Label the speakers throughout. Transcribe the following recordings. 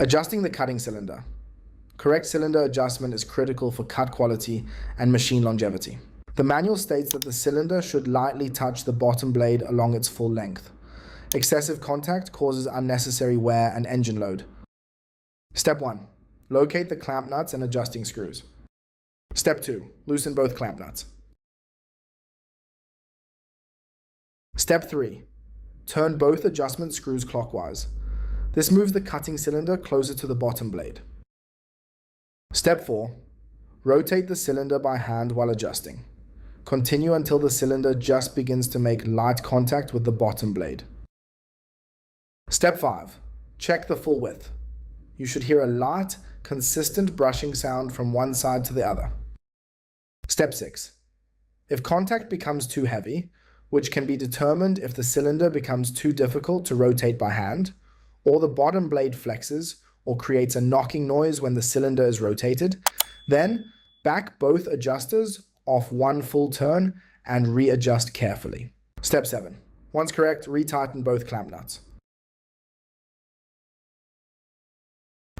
Speaker 1: Adjusting the cutting cylinder. Correct cylinder adjustment is critical for cut quality and machine longevity. The manual states that the cylinder should lightly touch the bottom blade along its full length. Excessive contact causes unnecessary wear and engine load. Step 1. Locate the clamp nuts and adjusting screws. Step 2. Loosen both clamp nuts. Step 3. Turn both adjustment screws clockwise. This moves the cutting cylinder closer to the bottom blade. Step 4. Rotate the cylinder by hand while adjusting. Continue until the cylinder just begins to make light contact with the bottom blade. Step 5. Check the full width. You should hear a light, consistent brushing sound from one side to the other. Step 6. If contact becomes too heavy, which can be determined if the cylinder becomes too difficult to rotate by hand, or the bottom blade flexes or creates a knocking noise when the cylinder is rotated, then back both adjusters off one full turn and readjust carefully. Step 7. Once correct, retighten both clamp nuts.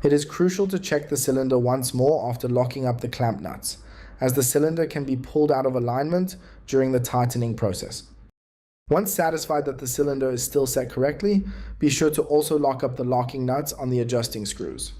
Speaker 1: It is crucial to check the cylinder once more after locking up the clamp nuts, as the cylinder can be pulled out of alignment during the tightening process. Once satisfied that the cylinder is still set correctly, be sure to also lock up the locking nuts on the adjusting screws.